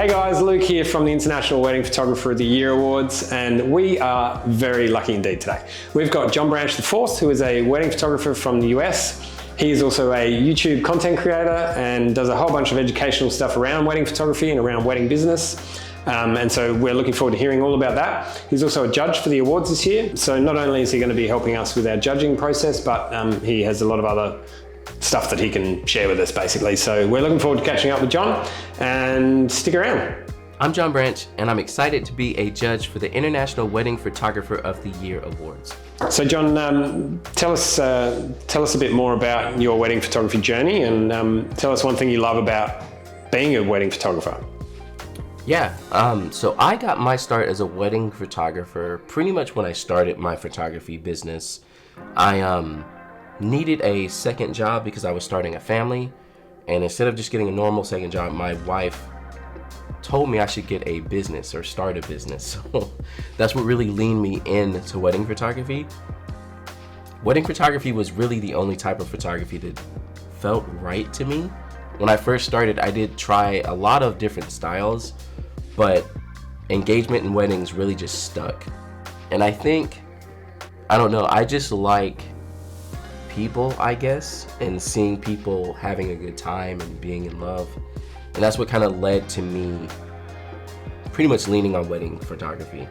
Hey guys, Luke here from the International Wedding Photographer of the Year Awards, and we are very lucky indeed today. We've got John Branch IV, who is a wedding photographer from the US. He is also a YouTube content creator and does a whole bunch of educational stuff around wedding photography and around wedding business. And so we're looking forward to hearing all about that. He's also a judge for the awards this year. So not only is he going to be helping us with our judging process, but he has a lot of other stuff that he can share with us basically. So we're looking forward to catching up with John, and stick around. I'm John Branch, and I'm excited to be a judge for the International Wedding Photographer of the Year Awards. So John, tell us a bit more about your wedding photography journey, and tell us one thing you love about being a wedding photographer. Yeah, so I got my start as a wedding photographer pretty much when I started my photography business. I needed a second job because I was starting a family, and instead of just getting a normal second job, my wife told me I should get a business or start a business. So that's what really leaned me into wedding photography. Wedding photography was really the only type of photography that felt right to me. When I first started, I did try a lot of different styles, but engagement and weddings really just stuck. And I don't know, I just like people, I guess, and seeing people having a good time and being in love. And that's what kind of led to me pretty much leaning on wedding photography.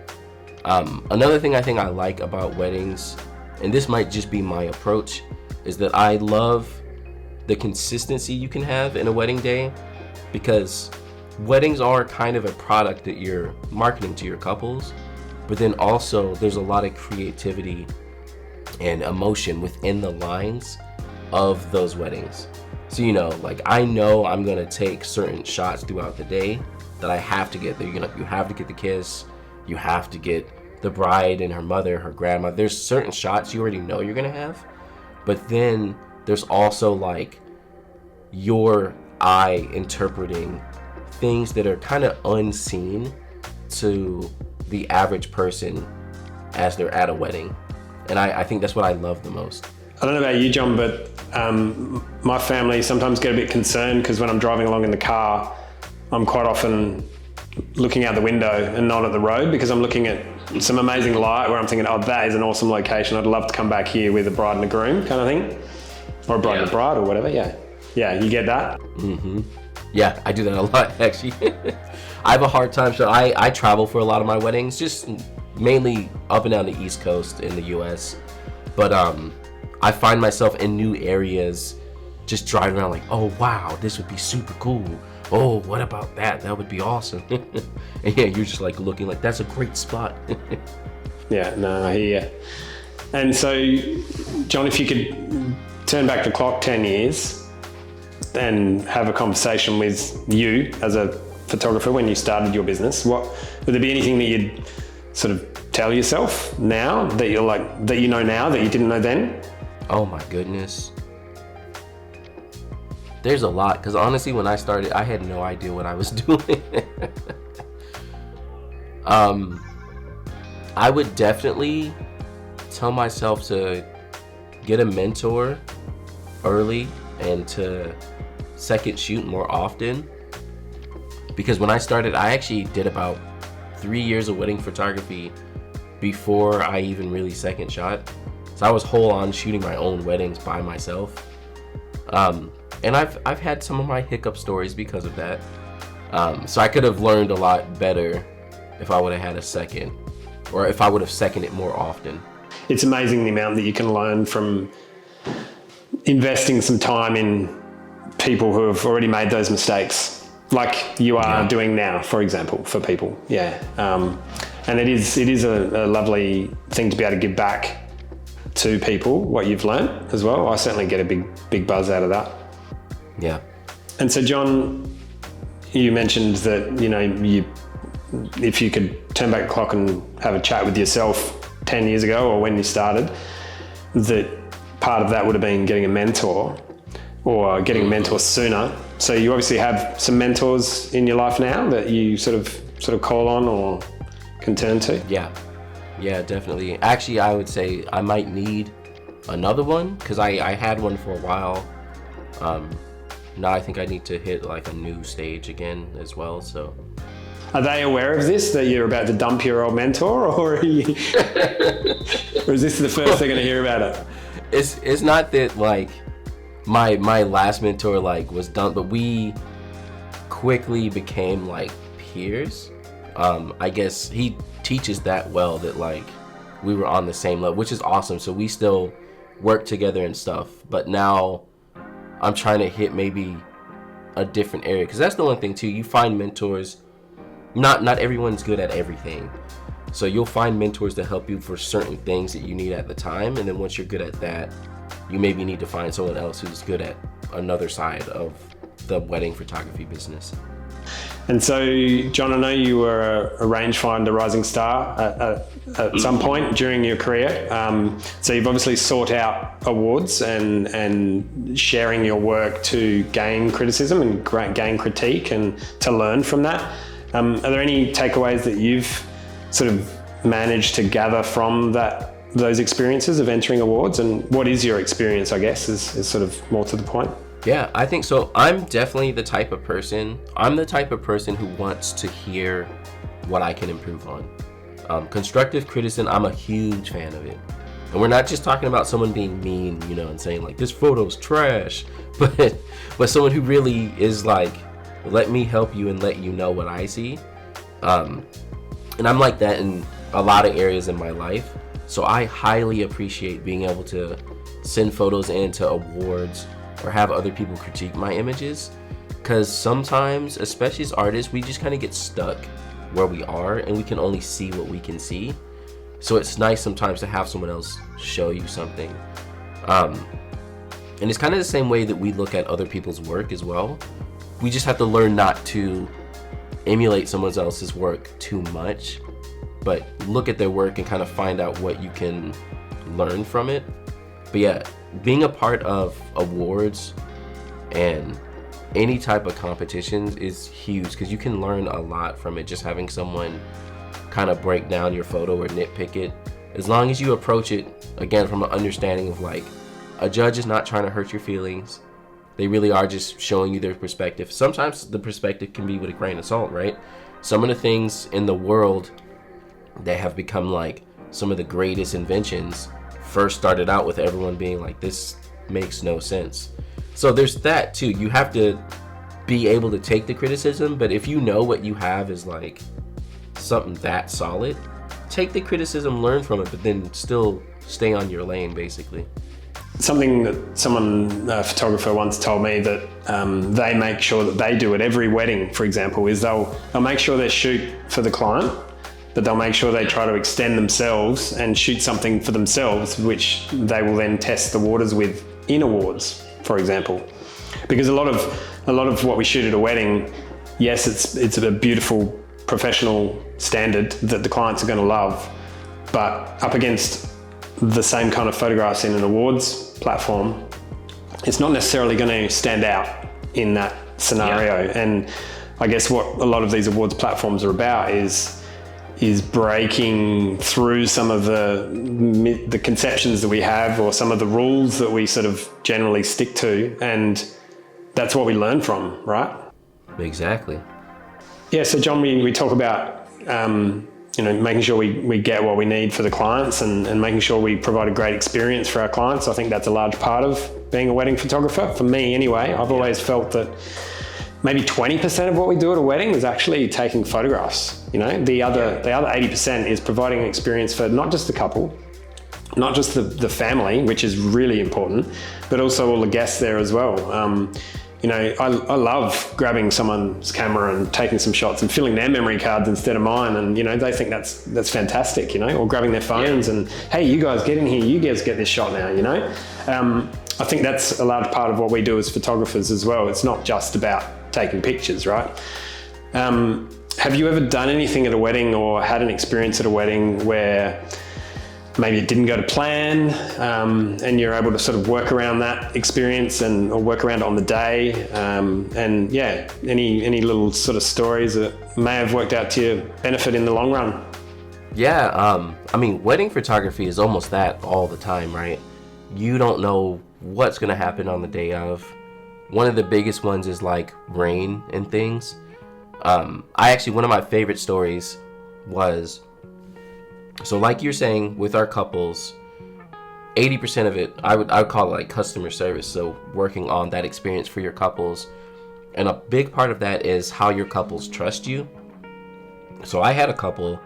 Another thing I think I like about weddings, and this might just be my approach, is that I love the consistency you can have in a wedding day, because weddings are kind of a product that you're marketing to your couples, but then also there's a lot of creativity and emotion within the lines of those weddings. So, like, I know I'm gonna take certain shots throughout the day that I have to get there. You have to get the kiss, you have to get the bride and her mother, her grandma. There's certain shots you already know you're gonna have, but then there's also like your eye interpreting things that are kind of unseen to the average person as they're at a wedding. And I think that's what I love the most. I don't know about you, John, but my family sometimes get a bit concerned because when I'm driving along in the car, I'm quite often looking out the window and not at the road, because I'm looking at some amazing light where I'm thinking, oh, that is an awesome location. I'd love to come back here with a bride and a groom kind of thing. Or a bride and a bride or whatever, yeah. Yeah, you get that? Mm-hmm. Yeah, I do that a lot, actually. I have a hard time, so I travel for a lot of my weddings, just mainly up and down the East Coast in the US. But I find myself in new areas just driving around like, oh wow, this would be super cool. Oh, what about that? That would be awesome. And yeah, you're just like looking like, that's a great spot. Yeah, no, I hear you. And so, John, if you could turn back the clock 10 years and have a conversation with you as a photographer when you started your business, would there be anything that you'd sort of tell yourself now that you're like, that you know now that you didn't know then? Oh my goodness. There's a lot, because honestly, when I started, I had no idea what I was doing. I would definitely tell myself to get a mentor early and to second shoot more often. Because when I started, I actually did about 3 years of wedding photography before I even really second shot. So I was whole on shooting my own weddings by myself. And I've had some of my hiccup stories because of that. So I could have learned a lot better if I would have had a second, or if I would have seconded more often. It's amazing the amount that you can learn from investing some time in people who have already made those mistakes, like you are doing now, for example, for people. Yeah. And it is a lovely thing to be able to give back to people what you've learned as well. I certainly get a big buzz out of that. Yeah. And so, John, you mentioned that, if you could turn back the clock and have a chat with yourself 10 years ago or when you started, that part of that would have been getting a mentor or getting a mentor sooner. So you obviously have some mentors in your life now that you sort of call on or can turn to. Yeah, definitely. Actually, I would say I might need another one, because I had one for a while. Now I think I need to hit like a new stage again as well. So Are they aware of this, that you're about to dump your old mentor, or or is this the first they're going to hear about it? It's not that like my last mentor like was done, but we quickly became like peers. I guess he teaches that well that like we were on the same level, which is awesome. So we still work together and stuff. But now I'm trying to hit maybe a different area, because that's the one thing too. You find mentors. Not everyone's good at everything. So you'll find mentors that help you for certain things that you need at the time, and then once you're good at that, you maybe need to find someone else who's good at another side of the wedding photography business. And so, John, I know you were a rangefinder rising star at some point during your career. So you've obviously sought out awards and sharing your work to gain criticism and gain critique and to learn from that. Are there any takeaways that you've sort of managed to gather from those experiences of entering awards? And what is your experience, I guess, is sort of more to the point? Yeah, I think so. I'm definitely the type of person who wants to hear what I can improve on. Constructive criticism, I'm a huge fan of it. And we're not just talking about someone being mean, and saying like, this photo's trash, but someone who really is like, let me help you and let you know what I see. And I'm like that in a lot of areas in my life. So I highly appreciate being able to send photos into awards or have other people critique my images. Because sometimes, especially as artists, we just kind of get stuck where we are and we can only see what we can see. So it's nice sometimes to have someone else show you something. And it's kind of the same way that we look at other people's work as well. We just have to learn not to emulate someone else's work too much, but look at their work and kind of find out what you can learn from it. But yeah, being a part of awards and any type of competitions is huge, because you can learn a lot from it, just having someone kind of break down your photo or nitpick it. As long as you approach it, again, from an understanding of like, a judge is not trying to hurt your feelings. They really are just showing you their perspective. Sometimes the perspective can be with a grain of salt, right? Some of the things in the world that have become like some of the greatest inventions first started out with everyone being like, this makes no sense. So there's that too. You have to be able to take the criticism, but if you know what you have is like something that solid, take the criticism, learn from it, but then still stay on your lane, basically. Something that a photographer once told me that they make sure that they do at every wedding, for example, is they'll make sure they shoot for the client, but they'll make sure they try to extend themselves and shoot something for themselves, which they will then test the waters with in awards, for example. Because a lot of what we shoot at a wedding, yes, it's a beautiful professional standard that the clients are going to love, but up against the same kind of photographs in an awards platform, it's not necessarily going to stand out in that scenario. Yeah. And I guess what a lot of these awards platforms are about is breaking through some of the conceptions that we have, or some of the rules that we sort of generally stick to, and that's what we learn from, right? Exactly. Yeah, so John, we talk about making sure we get what we need for the clients and making sure we provide a great experience for our clients. I think that's a large part of being a wedding photographer. For me anyway, I've always felt that maybe 20% of what we do at a wedding is actually taking photographs. The other 80% is providing an experience for not just the couple, not just the family, which is really important, but also all the guests there as well. I love grabbing someone's camera and taking some shots and filling their memory cards instead of mine. And, they think that's fantastic, or grabbing their phones and, hey, you guys get in here, you guys get this shot now, I think that's a large part of what we do as photographers as well. It's not just about taking pictures, right? Have you ever done anything at a wedding or had an experience at a wedding where maybe it didn't go to plan, and you're able to sort of work around that experience or work around it on the day? Any little sort of stories that may have worked out to your benefit in the long run? Yeah, wedding photography is almost that all the time, right? You don't know what's going to happen on the day of. One of the biggest ones is like rain and things. One of my favorite stories was, so like you're saying, with our couples, 80% of it, I would call it like customer service. So working on that experience for your couples. And a big part of that is how your couples trust you. So I had a couple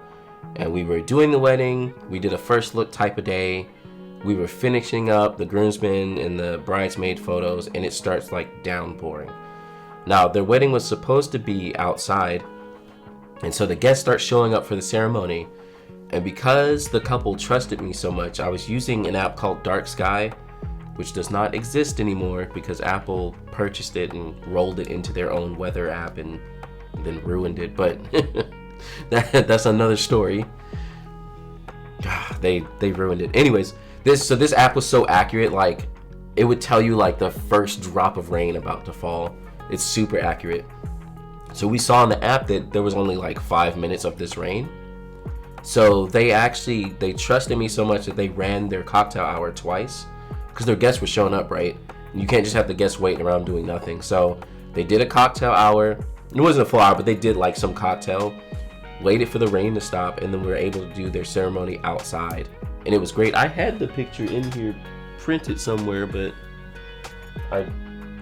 and we were doing the wedding. We did a first look type of day. We were finishing up the groomsmen and the bridesmaid photos, and it starts like downpouring. Now, their wedding was supposed to be outside, and so the guests start showing up for the ceremony. And because the couple trusted me so much, I was using an app called Dark Sky, which does not exist anymore because Apple purchased it and rolled it into their own weather app and then ruined it. But that's another story. They ruined it. Anyways, this app was so accurate, like it would tell you like the first drop of rain about to fall. It's super accurate. So we saw in the app that there was only like 5 minutes of this rain. So they trusted me so much that they ran their cocktail hour twice because their guests were showing up, right? And you can't just have the guests waiting around doing nothing. So they did a cocktail hour. It wasn't a full hour, but they did like some cocktail, waited for the rain to stop, and then we were able to do their ceremony outside. And it was great. I had the picture in here printed somewhere, but I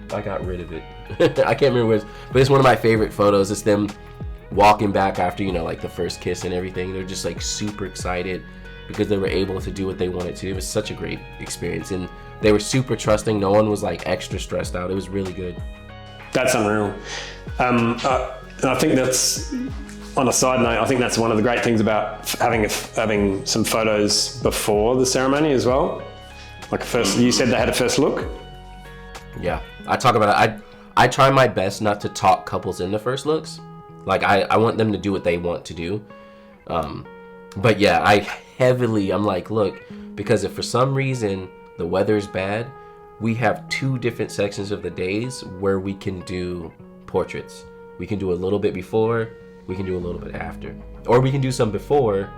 got rid of it. I can't remember where it's, but it's one of my favorite photos. It's them walking back after, like the first kiss and everything. They're just like super excited because they were able to do what they wanted to. It was such a great experience, and they were super trusting. No one was like extra stressed out. It was really good. That's unreal. And I think that's, on a side note, I think that's one of the great things about having some photos before the ceremony as well. Like you said they had a first look. Yeah, I talk about it. I try my best not to talk couples into first looks. Like I want them to do what they want to do. But yeah, I'm like, look, because if for some reason the weather's bad, we have 2 different sections of the days where we can do portraits. We can do a little bit before, we can do a little bit after. Or we can do some before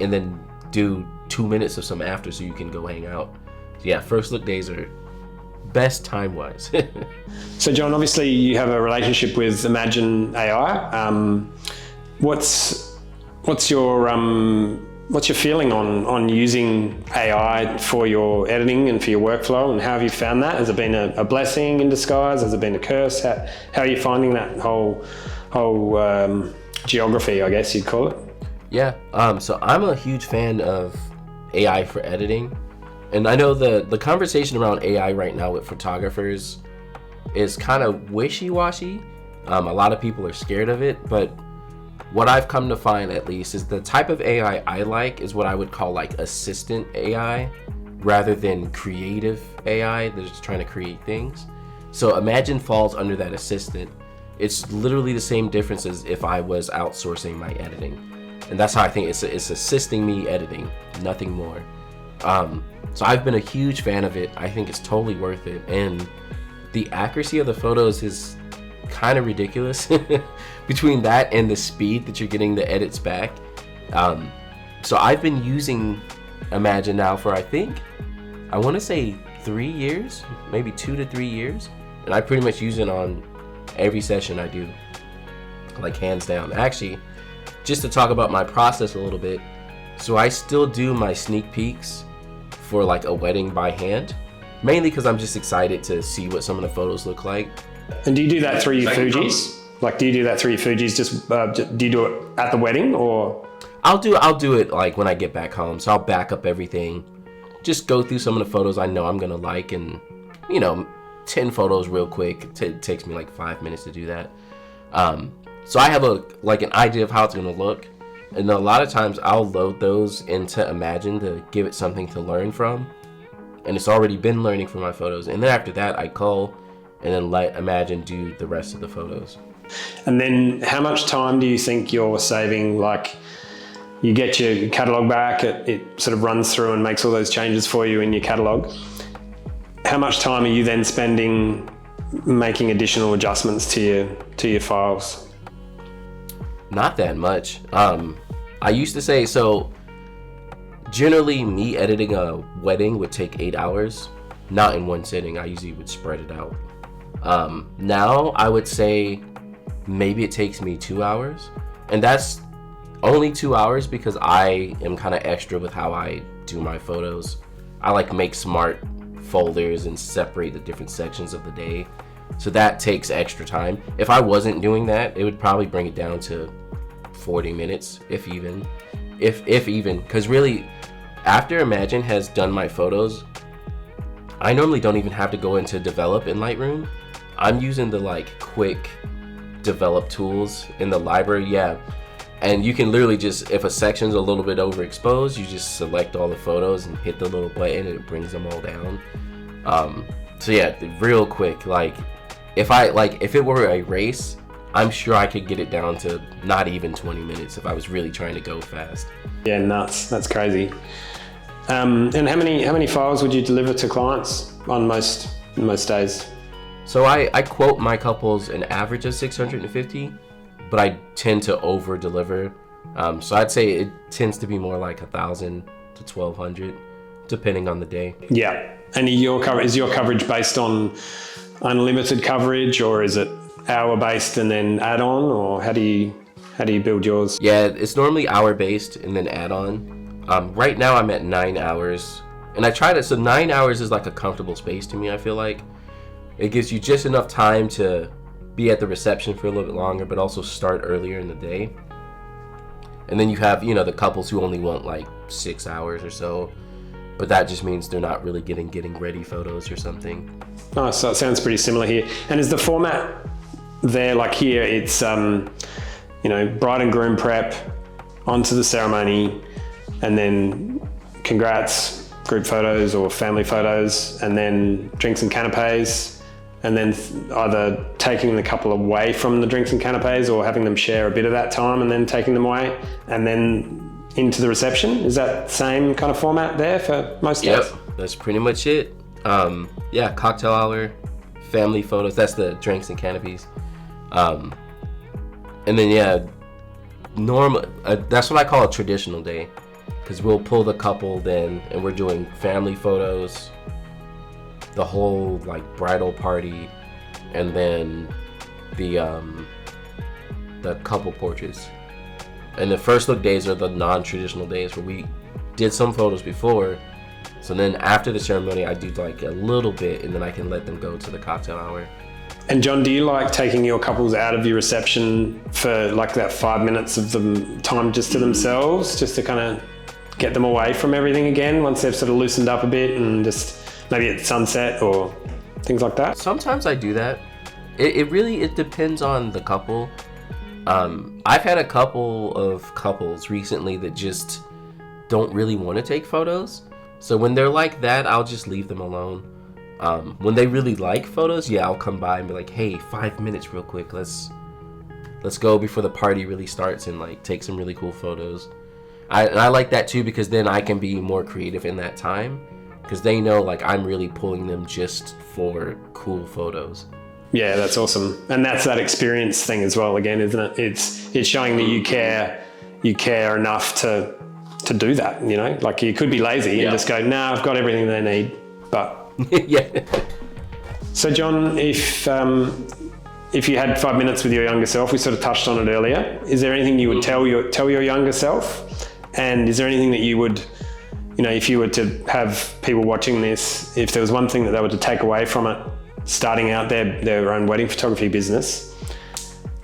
and then do 2 minutes of some after so you can go hang out. So yeah, first look days are best time-wise. So John, obviously you have a relationship with Imagen AI. What's your feeling on using AI for your editing and for your workflow, and how have you found that? Has it been a blessing in disguise? Has it been a curse? How are you finding that whole geography, I guess you'd call it? Yeah, so I'm a huge fan of AI for editing. And I know the conversation around AI right now with photographers is kind of wishy-washy. A lot of people are scared of it, but what I've come to find, at least, is the type of AI I like is what I would call like assistant AI rather than creative AI that's just trying to create things. So Imagen falls under that assistant. It's literally the same difference as if I was outsourcing my editing. And that's how I think it's assisting me editing, nothing more. So I've been a huge fan of it. I think it's totally worth it. And the accuracy of the photos is kind of ridiculous between that and the speed that you're getting the edits back. So I've been using Imagen now for, I want to say 3 years, maybe 2 to 3 years. And I pretty much use it on every session I do, like hands down. Actually, just to talk about my process a little bit. So I still do my sneak peeks for like a wedding by hand, mainly because I'm just excited to see what some of the photos look like. And do you do that through your Fujis? Like, do you do that through your Fujis? Do you do it at the wedding, or? I'll do it like when I get back home. So I'll back up everything, just go through some of the photos I know I'm gonna like, and 10 photos real quick. It takes me like 5 minutes to do that. So I have an idea of how it's gonna look. And a lot of times I'll load those into Imagen to give it something to learn from. And it's already been learning from my photos. And then after that, I cull and then let Imagen do the rest of the photos. And then how much time do you think you're saving? Like, you get your catalog back, it sort of runs through and makes all those changes for you in your catalog. How much time are you then spending making additional adjustments to your files? Not that much. I used to say, so generally me editing a wedding would take 8 hours, not in one sitting. I usually would spread it out. Now I would say maybe it takes me 2 hours. And that's only 2 hours because I am kind of extra with how I do my photos. I like make smart folders and separate the different sections of the day. So that takes extra time. If I wasn't doing that, it would probably bring it down to 40 minutes, if even. If even, because really, after Imagen has done my photos, I normally don't even have to go into develop in Lightroom. I'm using the like quick develop tools in the library, yeah. And you can literally just, if a section's a little bit overexposed, you just select all the photos and hit the little button and it brings them all down. So yeah, real quick, like if it were a race, I'm sure I could get it down to not even 20 minutes if I was really trying to go fast. Yeah, nuts. That's crazy. And how many files would you deliver to clients on most days? So I quote my couples an average of 650, but I tend to over deliver. So I'd say it tends to be more like 1,000 to 1,200, depending on the day. Yeah. And is your coverage based on unlimited coverage, or is it hour based and then add on, or how do you build yours? Yeah, it's normally hour based and then add on. Right now I'm at 9 hours, and I try to, so 9 hours is like a comfortable space to me. I feel like it gives you just enough time to be at the reception for a little bit longer, but also start earlier in the day. And then you have, the couples who only want like 6 hours or so, but that just means they're not really getting ready photos or something. Oh, so it sounds pretty similar here. And is the format there, like here, it's bride and groom prep, onto the ceremony, and then congrats, group photos or family photos, and then drinks and canapes, and then either taking the couple away from the drinks and canapes or having them share a bit of that time and then taking them away, and then into the reception. Is that same kind of format there for most days? Yep, that's pretty much it. Yeah, cocktail hour, family photos, that's the drinks and canopies. And then that's what I call a traditional day, because we'll pull the couple then and we're doing family photos, the whole like bridal party, and then the couple portraits. And the first look days are the non-traditional days where we did some photos before. So then after the ceremony, I do like a little bit, and then I can let them go to the cocktail hour. And John, do you like taking your couples out of your reception for like that 5 minutes of the time just to themselves, just to kind of get them away from everything again once they've sort of loosened up a bit, and just maybe at sunset or things like that? Sometimes I do that. It really depends on the couple. I've had a couple of couples recently that just don't really want to take photos. So when they're like that, I'll just leave them alone. When they really like photos, I'll come by and be like, hey, 5 minutes real quick. Let's go before the party really starts and like take some really cool photos. I like that too, because then I can be more creative in that time, because they know like I'm really pulling them just for cool photos. Yeah, that's awesome. And that's that experience thing as well, again, isn't it? It's showing that you care enough to do that, like you could be lazy and just go, nah, I've got everything they need. But yeah. So John, if you had 5 minutes with your younger self, we sort of touched on it earlier, is there anything you would tell your younger self? And is there anything that you would, if you were to have people watching this, if there was one thing that they were to take away from it, starting out their own wedding photography business,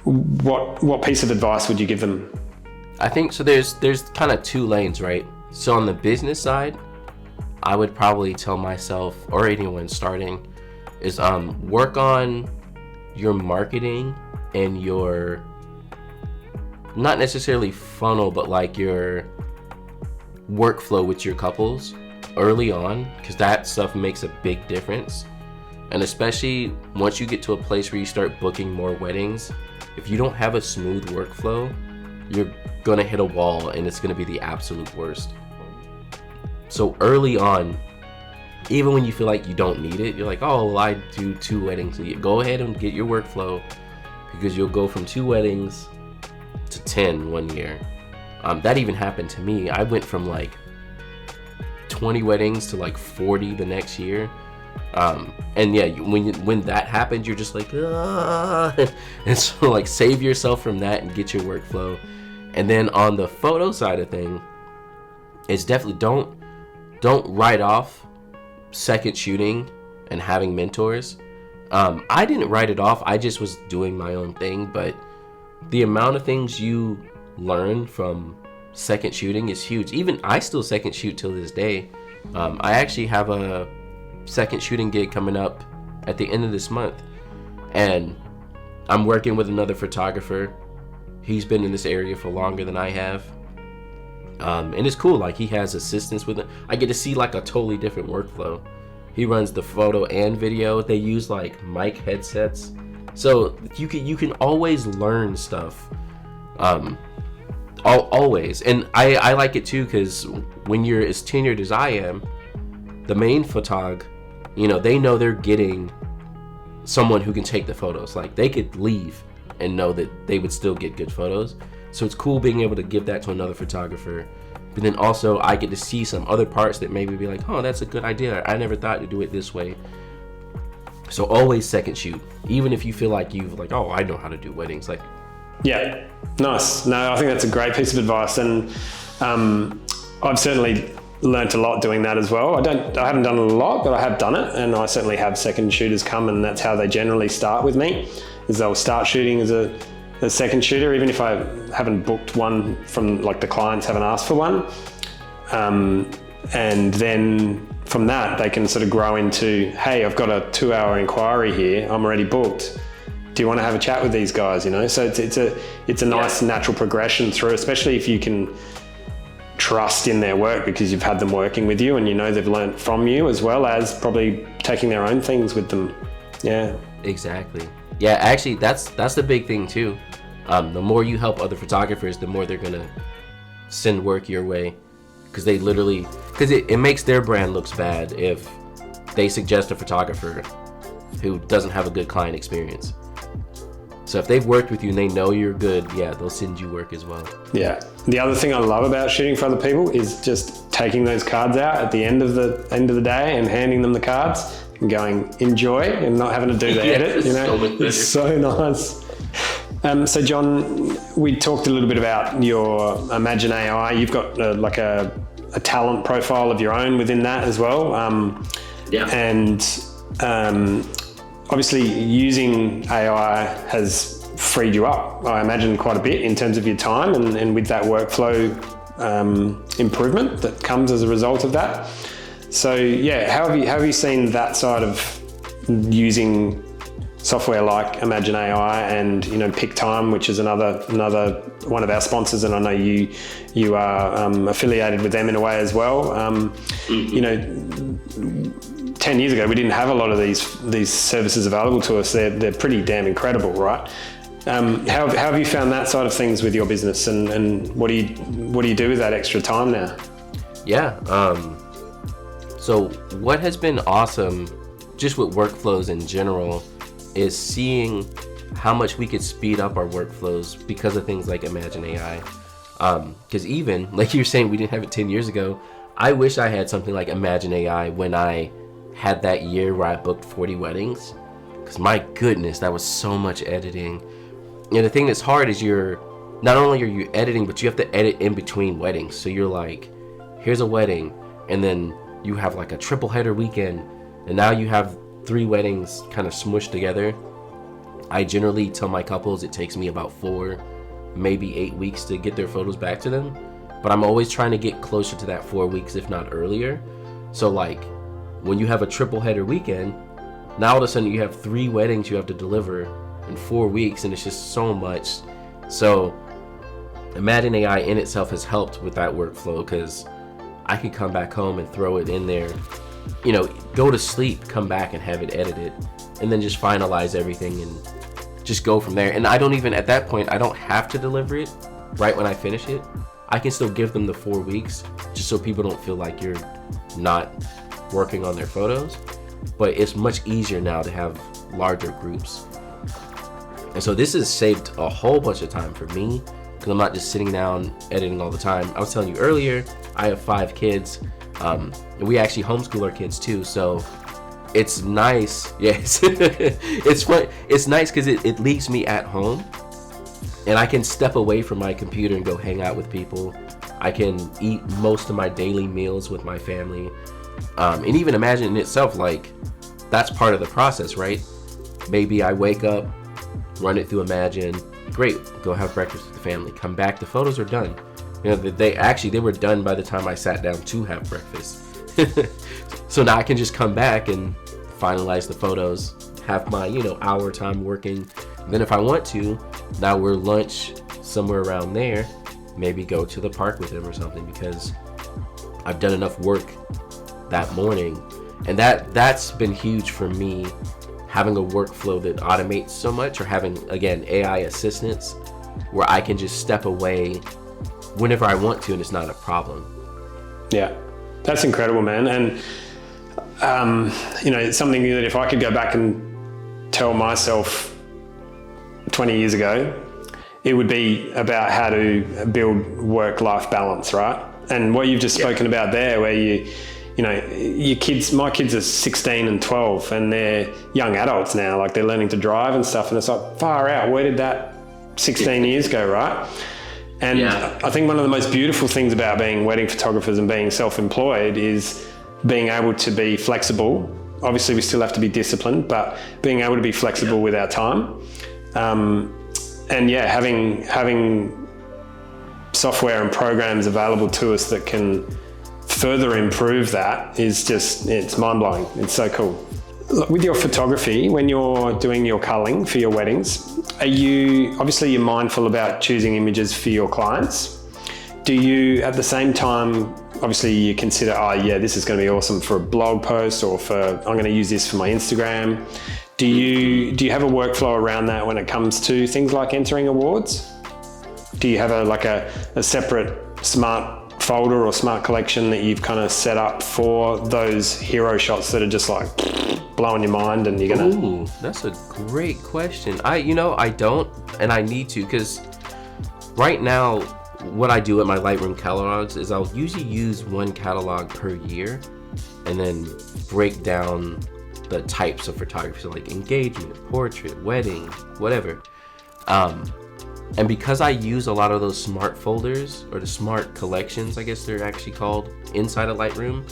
what piece of advice would you give them? I think so. There's kind of two lanes, right? So on the business side, I would probably tell myself, or anyone starting, is work on your marketing and your, not necessarily funnel, but like your workflow with your couples early on, because that stuff makes a big difference. And especially once you get to a place where you start booking more weddings, if you don't have a smooth workflow, you're gonna hit a wall and it's gonna be the absolute worst. So early on, even when you feel like you don't need it, you're like, oh, well, I do 2 weddings. So you go ahead and get your workflow, because you'll go from 2 weddings to 10 one year. That even happened to me. I went from like 20 weddings to like 40 the next year. And yeah, when that happens, you're just like, ah. And so like save yourself from that and get your workflow. And then on the photo side of thing, it's definitely don't write off second shooting and having mentors. I didn't write it off. I just was doing my own thing, but the amount of things you learn from second shooting is huge. Even I still second shoot till this day. I actually have a second shooting gig coming up at the end of this month, and I'm working with another photographer. He's been in this area for longer than I have, and it's cool. Like, he has assistants with it. I get to see like a totally different workflow. He runs the photo and video. They use like mic headsets, so you can always learn stuff. Always. And I like it too, because when you're as tenured as I am, the main photog, they know they're getting someone who can take the photos. Like, they could leave and know that they would still get good photos. So it's cool being able to give that to another photographer. But then also I get to see some other parts that maybe be like, oh, that's a good idea. I never thought to do it this way. So always second shoot, even if you feel like you've like, oh, I know how to do weddings. Like, yeah, nice. No, I think that's a great piece of advice, and I've certainly learnt a lot doing that as well. I haven't done it a lot, but I have done it, and I certainly have second shooters come, and that's how they generally start with me. Is they'll start shooting as a second shooter, even if I haven't booked one from, like, the clients haven't asked for one, and then from that they can sort of grow into, hey, I've got a 2-hour inquiry here. I'm already booked. Do you want to have a chat with these guys? So it's a nice natural progression through, especially if you can trust in their work because you've had them working with you and they've learned from you, as well as probably taking their own things with them. Yeah, exactly. Yeah, actually that's the big thing too. The more you help other photographers, the more they're gonna send work your way, because it makes their brand looks bad if they suggest a photographer who doesn't have a good client experience. So if they've worked with you and they know you're good, yeah, they'll send you work as well. Yeah. The other thing I love about shooting for other people is just taking those cards out at the end of the day and handing them the cards and going, enjoy, and not having to do the edit. It's so nice. So John, we talked a little bit about your Imagen AI. You've got a talent profile of your own within that as well. Obviously, using AI has freed you up, I imagine, quite a bit in terms of your time and with that workflow improvement that comes as a result of that. So yeah, how have you seen that side of using software like Imagen AI and PickTime, which is another one of our sponsors, and I know you are affiliated with them in a way as well. 10 years ago, we didn't have a lot of these services available to us. They're pretty damn incredible, right? How have you found that side of things with your business, and what do you do with that extra time now? Yeah. So what has been awesome, just with workflows in general, is seeing how much we could speed up our workflows because of things like Imagen AI. Because even like you're saying, we didn't have it 10 years ago. I wish I had something like Imagen AI when I had that year where I booked 40 weddings, because my goodness, that was so much editing. And the thing that's hard is not only are you editing, but you have to edit in between weddings. So you're like, here's a wedding, and then you have like a triple header weekend, and now you have 3 weddings kind of smushed together. I generally tell my couples it takes me about 4, maybe 8 weeks to get their photos back to them, but I'm always trying to get closer to that 4 weeks, if not earlier. So like, when you have a triple header weekend, now all of a sudden you have 3 weddings you have to deliver in 4 weeks, and it's just so much. So Imagen AI in itself has helped with that workflow, because I can come back home and throw it in there, go to sleep, come back and have it edited, and then just finalize everything and just go from there. And I don't even, at that point, I don't have to deliver it right when I finish it. I can still give them the 4 weeks, just so people don't feel like you're not working on their photos. But it's much easier now to have larger groups. And so this has saved a whole bunch of time for me, because I'm not just sitting down editing all the time. I was telling you earlier, I have 5 kids, and we actually homeschool our kids too. So it's nice. Yes, it's fun. It's nice because it leaves me at home, and I can step away from my computer and go hang out with people. I can eat most of my daily meals with my family, and even Imagen in itself, like, that's part of the process, right? Maybe I wake up, run it through Imagen, great, go have breakfast with the family, come back, the photos are done. You know, they were done by the time I sat down to have breakfast. So now I can just come back and finalize the photos, have my, hour time working. Then if I want to, now we're lunch somewhere around there, maybe go to the park with him or something, because I've done enough work that morning. And that's been huge for me, having a workflow that automates so much, or having, again, AI assistants where I can just step away whenever I want to and it's not a problem. Yeah, that's incredible, man. And it's something that if I could go back and tell myself 20 years ago, it would be about how to build work-life balance, right? And what you've just spoken about there, where your kids, my kids are 16 and 12 and they're young adults now, like they're learning to drive and stuff. And it's like, far out, where did that 16 years go, right? And I think one of the most beautiful things about being wedding photographers and being self-employed is being able to be flexible. Obviously, we still have to be disciplined, but being able to be flexible with our time. And having software and programs available to us that can further improve that is just, it's mind-blowing. It's so cool. Look, with your photography, when you're doing your culling for your weddings, you're mindful about choosing images for your clients. Do you, at the same time, obviously you consider, this is going to be awesome for a blog post, or I'm going to use this for my Instagram. Do you have a workflow around that when it comes to things like entering awards? Do you have a separate smart folder or smart collection that you've kind of set up for those hero shots that are just like blowing your mind and you're gonna... Ooh, that's a great question. I don't, and I need to, because right now what I do at my Lightroom catalogs is I'll usually use one catalog per year and then break down the types of photography, so like engagement, portrait, wedding, whatever. And because I use a lot of those smart folders, or the smart collections, I guess they're actually called, inside of Lightroom,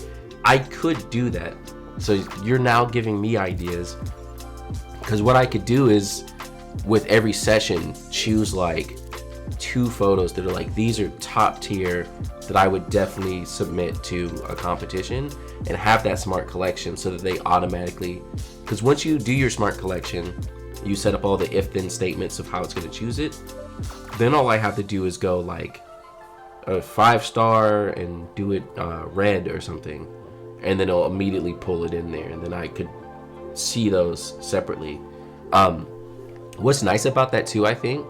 I could do that. So you're now giving me ideas, because what I could do is, with every session, choose like 2 photos that are like, these are top tier that I would definitely submit to a competition, and have that smart collection so that they automatically, because once you do your smart collection, you set up all the if-then statements of how it's going to choose it. Then all I have to do is go like a 5-star and do it red or something, and then it'll immediately pull it in there, and then I could see those separately. What's nice about that too, I think,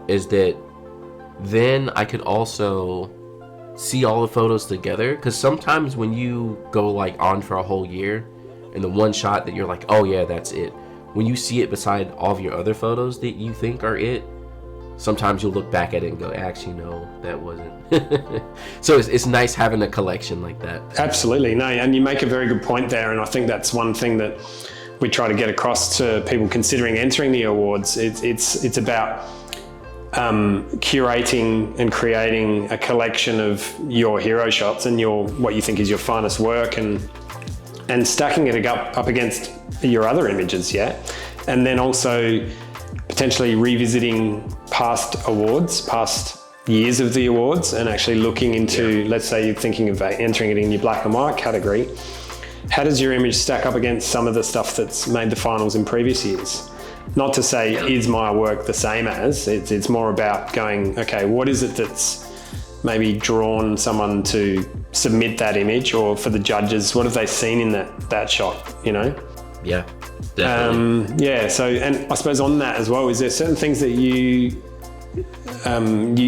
is that then I could also see all the photos together, because sometimes when you go like on for a whole year and the one shot that you're like, oh yeah, that's it, when you see it beside all of your other photos that you think are it, sometimes you'll look back at it and go, actually, no, that wasn't. So it's nice having a collection like that. Absolutely. No, and you make a very good point there. And I think that's one thing that we try to get across to people considering entering the awards. It's about curating and creating a collection of your hero shots and what you think is your finest work, and stacking it up against your other images, and then also potentially revisiting past awards, past years of the awards, and actually looking into, let's say you're thinking of entering it in your black and white category. How does your image stack up against some of the stuff that's made the finals in previous years? Not to say, is my work the same as, it's more about going, okay, what is it that's maybe drawn someone to submit that image, or for the judges, what have they seen in that shot, Yeah, definitely. So, and I suppose on that as well, is there certain things that you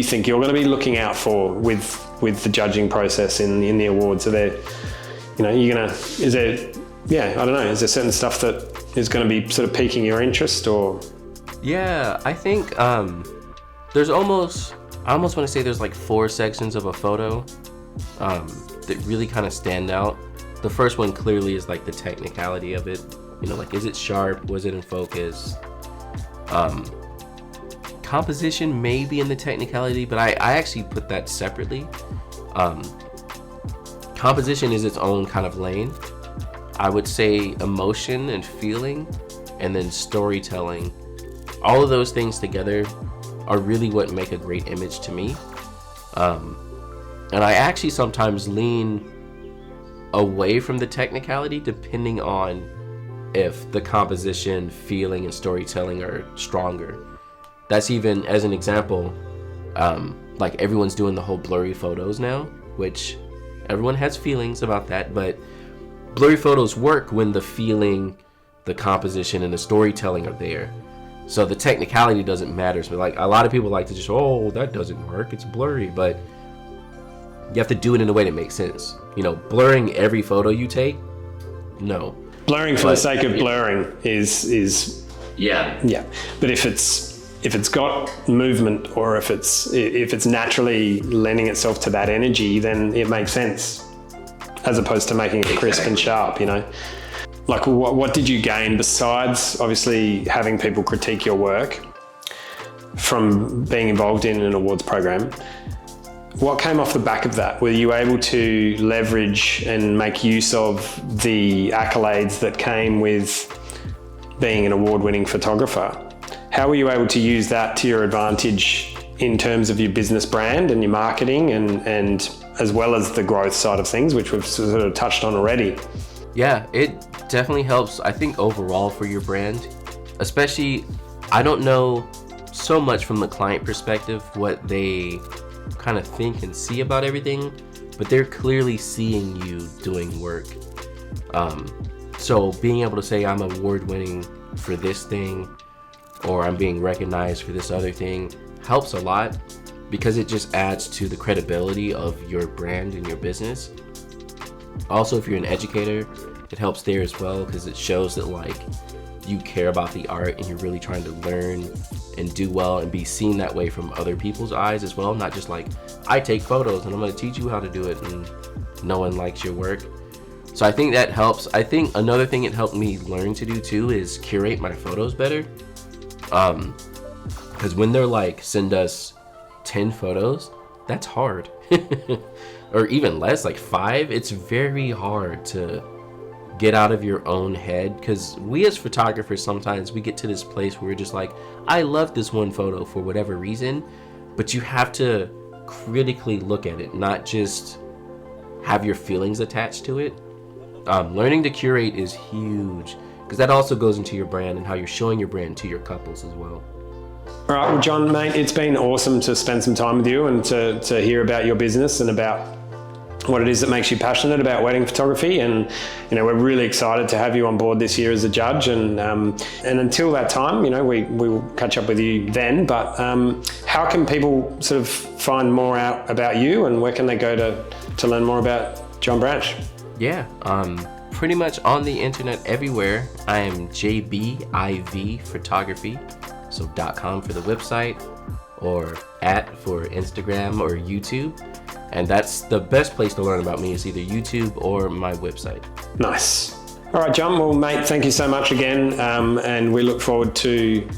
think you're going to be looking out for with the judging process in the awards? Are there, is there certain stuff that is going to be sort of piquing your interest, or? Yeah, I think there's I almost want to say there's like 4 sections of a photo that really kind of stand out. The first one clearly is like the technicality of it. You know, like, is it sharp? Was it in focus? Composition may be in the technicality, but I actually put that separately. Composition is its own kind of lane. I would say emotion and feeling, and then storytelling. All of those things together are really what make a great image to me. And I actually sometimes lean away from the technicality depending on if the composition, feeling, and storytelling are stronger. That's even, as an example, like everyone's doing the whole blurry photos now, which everyone has feelings about that, but blurry photos work when the feeling, the composition, and the storytelling are there. So the technicality doesn't matter. So like a lot of people like to just, oh, that doesn't work, it's blurry, but you have to do it in a way that makes sense. You know, blurring every photo you take, no. Blurring for the sake of blurring is yeah. But if it's got movement, or if it's naturally lending itself to that energy, then it makes sense, as opposed to making it crisp and sharp, you know. Like, what did you gain besides obviously having people critique your work from being involved in an awards program? What came off the back of that? Were you able to leverage and make use of the accolades that came with being an award-winning photographer? How were you able to use that to your advantage in terms of your business brand and your marketing, and as well as the growth side of things, which we've sort of touched on already? Yeah, it definitely helps, I think, overall for your brand. Especially, I don't know so much from the client perspective what they kind of think and see about everything, but they're clearly seeing you doing work. So being able to say I'm award-winning for this thing, or I'm being recognized for this other thing, helps a lot, because it just adds to the credibility of your brand and your business. Also, if you're an educator, it helps there as well, because it shows that like you care about the art and you're really trying to learn and do well and be seen that way from other people's eyes as well. Not just like, I take photos and I'm going to teach you how to do it and no one likes your work. So I think that helps. I think another thing it helped me learn to do too is curate my photos better. Because when they're like, send us 10 photos, that's hard. Or even less, like 5, it's very hard to get out of your own head, because we as photographers, sometimes we get to this place where we're just like, I love this one photo for whatever reason, but you have to critically look at it, not just have your feelings attached to it. Learning to curate is huge, because that also goes into your brand and how you're showing your brand to your couples as well. All right, well, John, mate, it's been awesome to spend some time with you and to hear about your business and about what it is that makes you passionate about wedding photography. And you know, we're really excited to have you on board this year as a judge. And until that time, you know, we will catch up with you then. But how can people sort of find more out about you, and where can they go to learn more about John Branch? Yeah, pretty much on the internet everywhere. I am JBIV Photography, so .com for the website, or @ for Instagram or YouTube. And that's the best place to learn about me, is either YouTube or my website. Nice. All right, John. Well, mate, thank you so much again. And we look forward to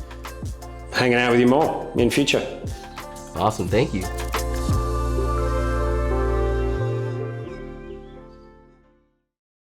hanging out with you more in future. Awesome. Thank you.